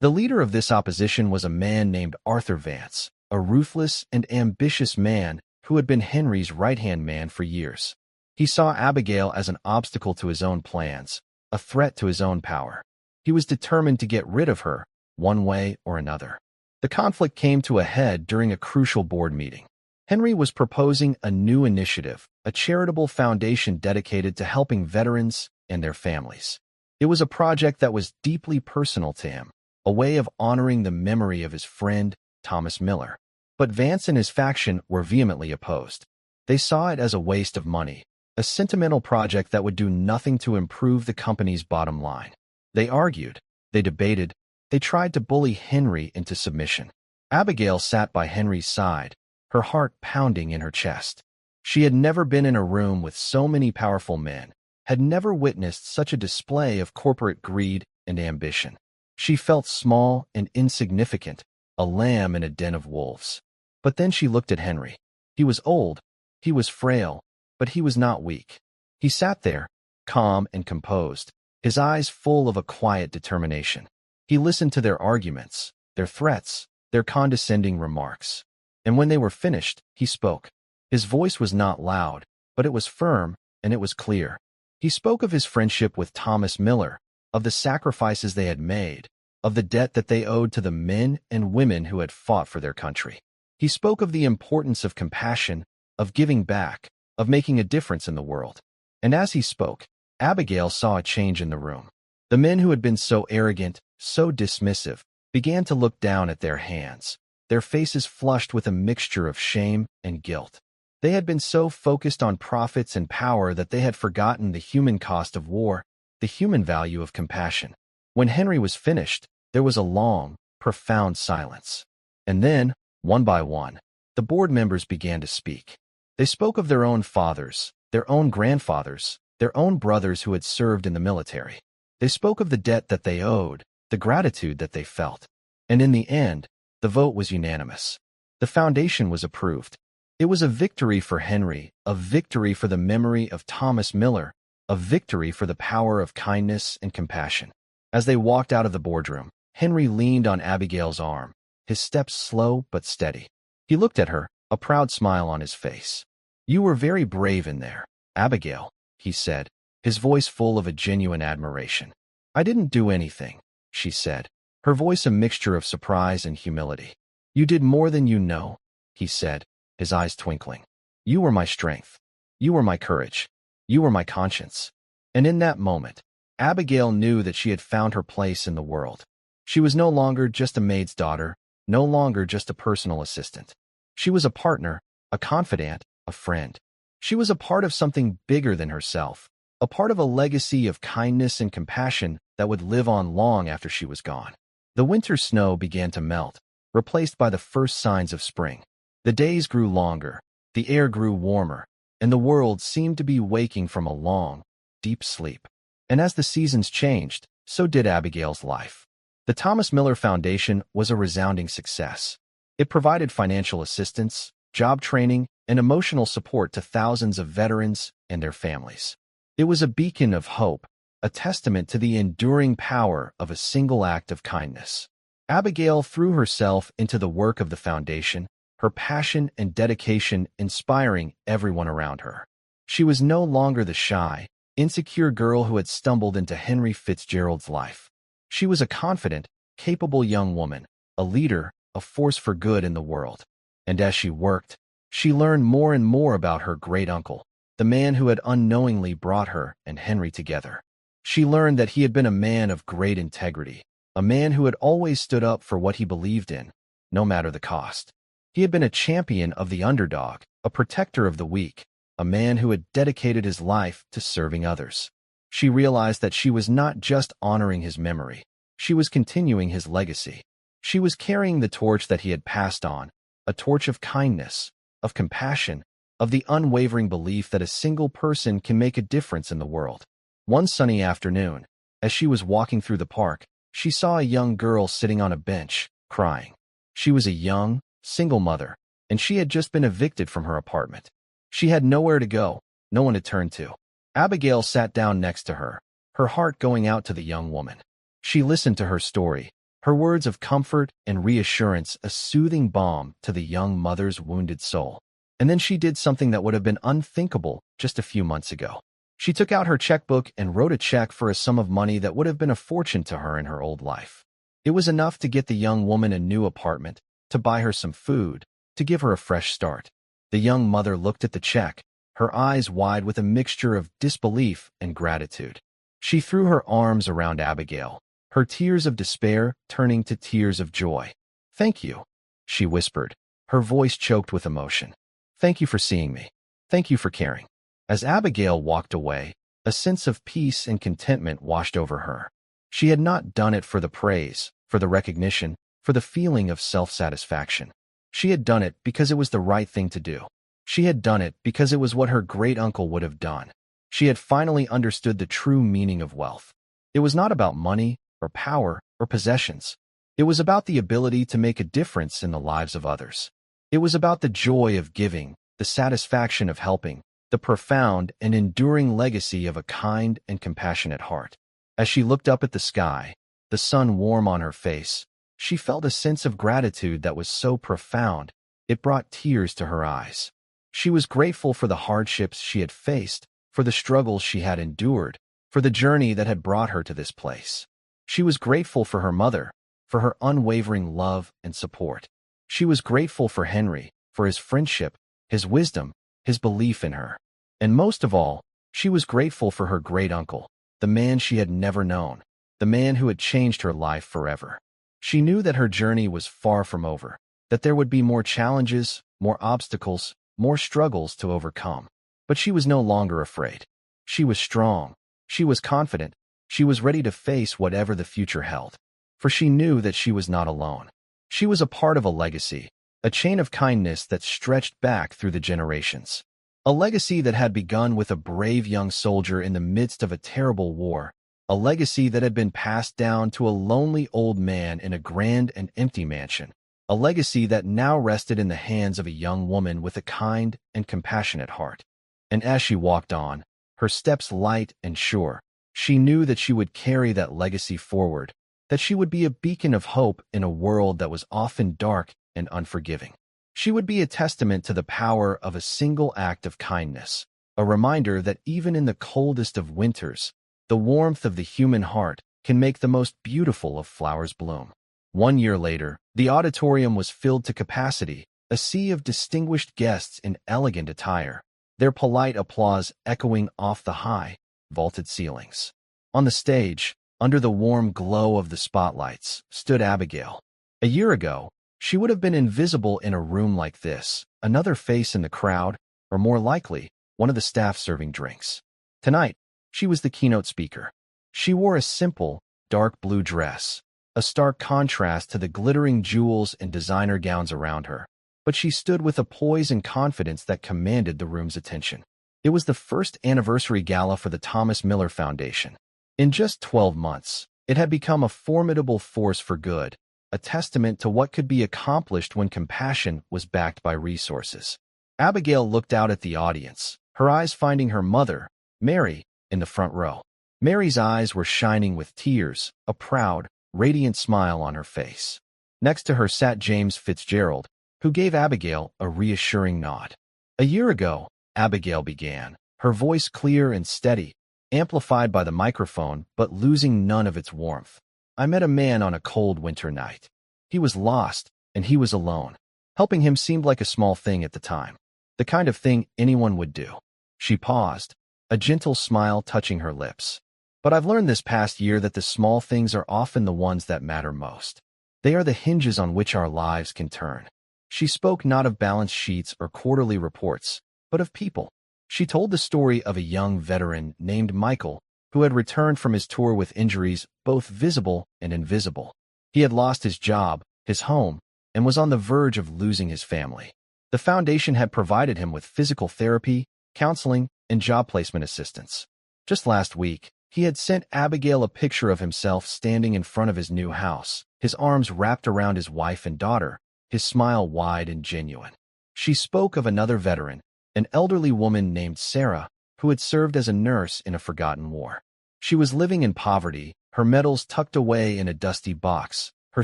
The leader of this opposition was a man named Arthur Vance, a ruthless and ambitious man who had been Henry's right-hand man for years. He saw Abigail as an obstacle to his own plans, a threat to his own power. He was determined to get rid of her, one way or another. The conflict came to a head during a crucial board meeting. Henry was proposing a new initiative, a charitable foundation dedicated to helping veterans and their families. It was a project that was deeply personal to him, a way of honoring the memory of his friend, Thomas Miller. But Vance and his faction were vehemently opposed. They saw it as a waste of money, a sentimental project that would do nothing to improve the company's bottom line. They argued, they debated, they tried to bully Henry into submission. Abigail sat by Henry's side, her heart pounding in her chest. She had never been in a room with so many powerful men, had never witnessed such a display of corporate greed and ambition. She felt small and insignificant, a lamb in a den of wolves. But then she looked at Henry. He was old, he was frail, but he was not weak. He sat there, calm and composed, his eyes full of a quiet determination. He listened to their arguments, their threats, their condescending remarks. And when they were finished, he spoke. His voice was not loud, but it was firm, and it was clear. He spoke of his friendship with Thomas Miller, of the sacrifices they had made, of the debt that they owed to the men and women who had fought for their country. He spoke of the importance of compassion, of giving back, of making a difference in the world. And as he spoke, Abigail saw a change in the room. The men who had been so arrogant, so dismissive, began to look down at their hands, their faces flushed with a mixture of shame and guilt. They had been so focused on profits and power that they had forgotten the human cost of war, the human value of compassion. When Henry was finished, there was a long, profound silence. And then, one by one, the board members began to speak. They spoke of their own fathers, their own grandfathers, their own brothers who had served in the military. They spoke of the debt that they owed, the gratitude that they felt. And in the end, the vote was unanimous. The foundation was approved. It was a victory for Henry, a victory for the memory of Thomas Miller, a victory for the power of kindness and compassion. As they walked out of the boardroom, Henry leaned on Abigail's arm, his steps slow but steady. He looked at her, a proud smile on his face. "You were very brave in there, Abigail," he said, his voice full of a genuine admiration. "I didn't do anything," she said, her voice a mixture of surprise and humility. "You did more than you know," he said, his eyes twinkling. "You were my strength. You were my courage. You were my conscience." And in that moment, Abigail knew that she had found her place in the world. She was no longer just a maid's daughter, no longer just a personal assistant. She was a partner, a confidant, a friend. She was a part of something bigger than herself, a part of a legacy of kindness and compassion that would live on long after she was gone. The winter snow began to melt, replaced by the first signs of spring. The days grew longer, the air grew warmer, and the world seemed to be waking from a long, deep sleep. And as the seasons changed, so did Abigail's life. The Thomas Miller Foundation was a resounding success. It provided financial assistance, job training, and emotional support to thousands of veterans and their families. It was a beacon of hope, a testament to the enduring power of a single act of kindness. Abigail threw herself into the work of the foundation, her passion and dedication inspiring everyone around her. She was no longer the shy, insecure girl who had stumbled into Henry Fitzgerald's life. She was a confident, capable young woman, a leader, a force for good in the world. And as she worked, she learned more and more about her great-uncle, the man who had unknowingly brought her and Henry together. She learned that he had been a man of great integrity, a man who had always stood up for what he believed in, no matter the cost. He had been a champion of the underdog, a protector of the weak, a man who had dedicated his life to serving others. She realized that she was not just honoring his memory, she was continuing his legacy. She was carrying the torch that he had passed on, a torch of kindness, of compassion, of the unwavering belief that a single person can make a difference in the world. One sunny afternoon, as she was walking through the park, she saw a young girl sitting on a bench, crying. She was a young, single mother, and she had just been evicted from her apartment. She had nowhere to go, no one to turn to. Abigail sat down next to her, her heart going out to the young woman. She listened to her story, her words of comfort and reassurance a soothing balm to the young mother's wounded soul. And then she did something that would have been unthinkable just a few months ago. She took out her checkbook and wrote a check for a sum of money that would have been a fortune to her in her old life. It was enough to get the young woman a new apartment, to buy her some food, to give her a fresh start. The young mother looked at the check, her eyes wide with a mixture of disbelief and gratitude. She threw her arms around Abigail, her tears of despair turning to tears of joy. "Thank you," she whispered, her voice choked with emotion. "Thank you for seeing me. Thank you for caring." As Abigail walked away, a sense of peace and contentment washed over her. She had not done it for the praise, for the recognition, for the feeling of self-satisfaction. She had done it because it was the right thing to do. She had done it because it was what her great-uncle would have done. She had finally understood the true meaning of wealth. It was not about money, or power, or possessions. It was about the ability to make a difference in the lives of others. It was about the joy of giving, the satisfaction of helping, the profound and enduring legacy of a kind and compassionate heart. As she looked up at the sky, the sun warm on her face, she felt a sense of gratitude that was so profound, it brought tears to her eyes. She was grateful for the hardships she had faced, for the struggles she had endured, for the journey that had brought her to this place. She was grateful for her mother, for her unwavering love and support. She was grateful for Henry, for his friendship, his wisdom, his belief in her. And most of all, she was grateful for her great-uncle, the man she had never known, the man who had changed her life forever. She knew that her journey was far from over, that there would be more challenges, more obstacles, more struggles to overcome. But she was no longer afraid. She was strong. She was confident. She was ready to face whatever the future held. For she knew that she was not alone. She was a part of a legacy, a chain of kindness that stretched back through the generations. A legacy that had begun with a brave young soldier in the midst of a terrible war, a legacy that had been passed down to a lonely old man in a grand and empty mansion, a legacy that now rested in the hands of a young woman with a kind and compassionate heart. And as she walked on, her steps light and sure, she knew that she would carry that legacy forward, that she would be a beacon of hope in a world that was often dark and unforgiving. She would be a testament to the power of a single act of kindness, a reminder that even in the coldest of winters, the warmth of the human heart can make the most beautiful of flowers bloom. 1 year later, the auditorium was filled to capacity, a sea of distinguished guests in elegant attire, their polite applause echoing off the high, vaulted ceilings. On the stage, under the warm glow of the spotlights, stood Abigail. A year ago, she would have been invisible in a room like this, another face in the crowd, or more likely, one of the staff serving drinks. Tonight, she was the keynote speaker. She wore a simple, dark blue dress, a stark contrast to the glittering jewels and designer gowns around her, but she stood with a poise and confidence that commanded the room's attention. It was the first anniversary gala for the Thomas Miller Foundation. In just 12 months, it had become a formidable force for good, a testament to what could be accomplished when compassion was backed by resources. Abigail looked out at the audience, her eyes finding her mother, Mary, in the front row. Mary's eyes were shining with tears, a proud, radiant smile on her face. Next to her sat James Fitzgerald, who gave Abigail a reassuring nod. A year ago, Abigail began, her voice clear and steady, amplified by the microphone but losing none of its warmth. I met a man on a cold winter night. He was lost, and he was alone. Helping him seemed like a small thing at the time, the kind of thing anyone would do. She paused, a gentle smile touching her lips. But I've learned this past year that the small things are often the ones that matter most. They are the hinges on which our lives can turn. She spoke not of balance sheets or quarterly reports, but of people. She told the story of a young veteran named Michael, who had returned from his tour with injuries both visible and invisible. He had lost his job, his home, and was on the verge of losing his family. The foundation had provided him with physical therapy, counseling, and job placement assistance. Just last week, he had sent Abigail a picture of himself standing in front of his new house, his arms wrapped around his wife and daughter, his smile wide and genuine. She spoke of another veteran, an elderly woman named Sarah, who had served as a nurse in a forgotten war. She was living in poverty, her medals tucked away in a dusty box, her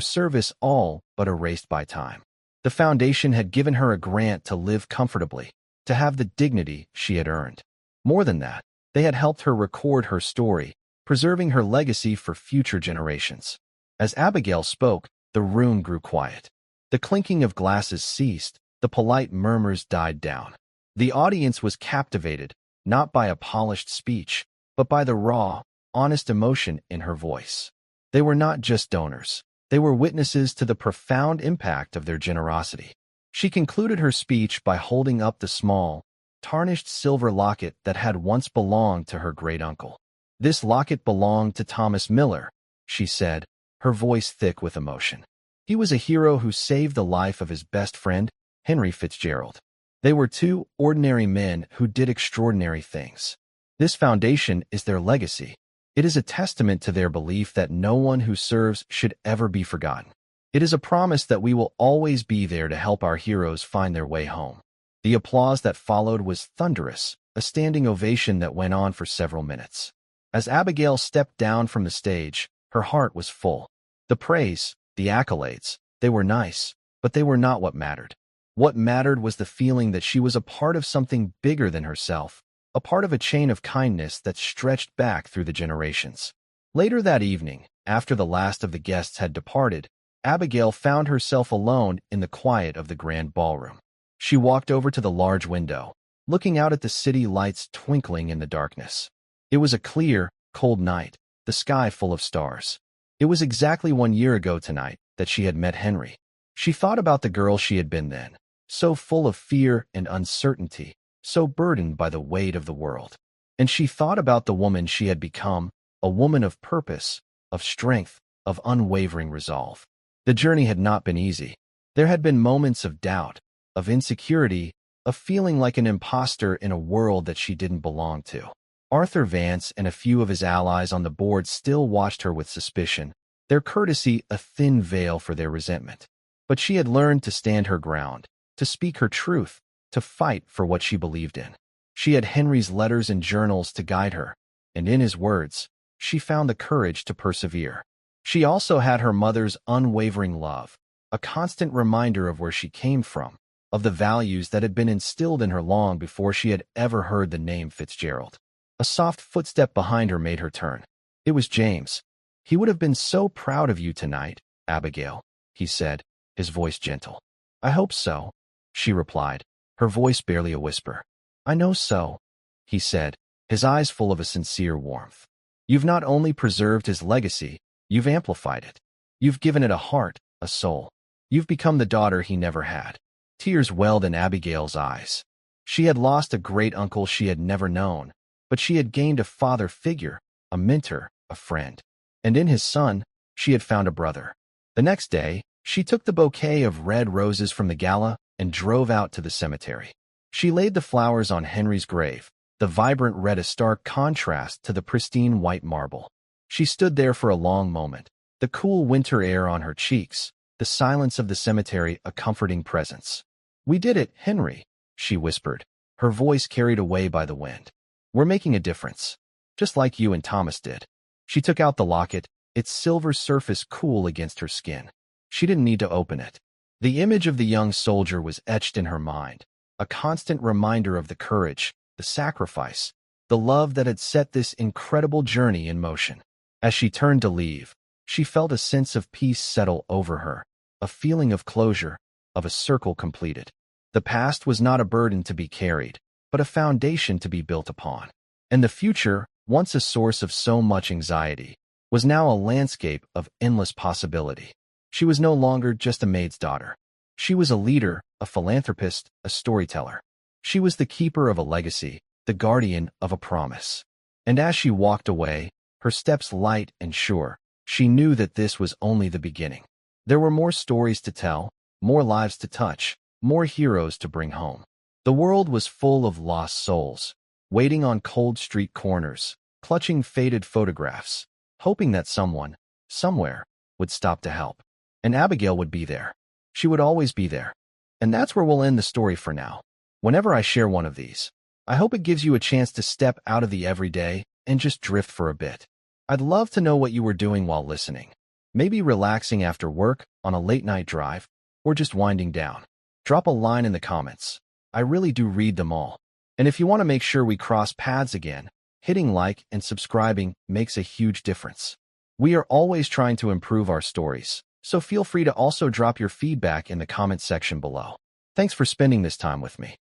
service all but erased by time. The foundation had given her a grant to live comfortably, to have the dignity she had earned. More than that, they had helped her record her story, preserving her legacy for future generations. As Abigail spoke, the room grew quiet. The clinking of glasses ceased, the polite murmurs died down. The audience was captivated, not by a polished speech, but by the raw, honest emotion in her voice. They were not just donors. They were witnesses to the profound impact of their generosity. She concluded her speech by holding up the small, tarnished silver locket that had once belonged to her great-uncle. This locket belonged to Thomas Miller, she said, her voice thick with emotion. He was a hero who saved the life of his best friend, Henry Fitzgerald. They were two ordinary men who did extraordinary things. This foundation is their legacy. It is a testament to their belief that no one who serves should ever be forgotten. It is a promise that we will always be there to help our heroes find their way home. The applause that followed was thunderous, a standing ovation that went on for several minutes. As Abigail stepped down from the stage, her heart was full. The praise, the accolades, they were nice, but they were not what mattered. What mattered was the feeling that she was a part of something bigger than herself, a part of a chain of kindness that stretched back through the generations. Later that evening, after the last of the guests had departed, Abigail found herself alone in the quiet of the grand ballroom. She walked over to the large window, looking out at the city lights twinkling in the darkness. It was a clear, cold night, the sky full of stars. It was exactly 1 year ago tonight that she had met Henry. She thought about the girl she had been then, so full of fear and uncertainty, so burdened by the weight of the world. And she thought about the woman she had become, a woman of purpose, of strength, of unwavering resolve. The journey had not been easy. There had been moments of doubt, of insecurity, a feeling like an imposter in a world that she didn't belong to. Arthur Vance and a few of his allies on the board still watched her with suspicion, their courtesy a thin veil for their resentment. But she had learned to stand her ground, to speak her truth, to fight for what she believed in. She had Henry's letters and journals to guide her, and in his words, she found the courage to persevere. She also had her mother's unwavering love, a constant reminder of where she came from, of the values that had been instilled in her long before she had ever heard the name Fitzgerald. A soft footstep behind her made her turn. It was James. "He would have been so proud of you tonight, Abigail," he said, his voice gentle. "I hope so," she replied, her voice barely a whisper. "I know so," he said, his eyes full of a sincere warmth. "You've not only preserved his legacy, you've amplified it. You've given it a heart, a soul. You've become the daughter he never had." Tears welled in Abigail's eyes. She had lost a great uncle she had never known, but she had gained a father figure, a mentor, a friend. And in his son, she had found a brother. The next day, she took the bouquet of red roses from the gala and drove out to the cemetery. She laid the flowers on Henry's grave, the vibrant red a stark contrast to the pristine white marble. She stood there for a long moment, the cool winter air on her cheeks, the silence of the cemetery a comforting presence. "We did it, Henry," she whispered, her voice carried away by the wind. "We're making a difference, just like you and Thomas did." She took out the locket, its silver surface cool against her skin. She didn't need to open it. The image of the young soldier was etched in her mind, a constant reminder of the courage, the sacrifice, the love that had set this incredible journey in motion. As she turned to leave, she felt a sense of peace settle over her, a feeling of closure, of a circle completed. The past was not a burden to be carried, but a foundation to be built upon. And the future, once a source of so much anxiety, was now a landscape of endless possibility. She was no longer just a maid's daughter. She was a leader, a philanthropist, a storyteller. She was the keeper of a legacy, the guardian of a promise. And as she walked away, her steps light and sure, she knew that this was only the beginning. There were more stories to tell, more lives to touch, more heroes to bring home. The world was full of lost souls, waiting on cold street corners, clutching faded photographs, hoping that someone, somewhere, would stop to help. And Abigail would be there. She would always be there. And that's where we'll end the story for now. Whenever I share one of these, I hope it gives you a chance to step out of the everyday and just drift for a bit. I'd love to know what you were doing while listening. Maybe relaxing after work, on a late-night drive, or just winding down. Drop a line in the comments. I really do read them all. And if you want to make sure we cross paths again, hitting like and subscribing makes a huge difference. We are always trying to improve our stories, so feel free to also drop your feedback in the comment section below. Thanks for spending this time with me.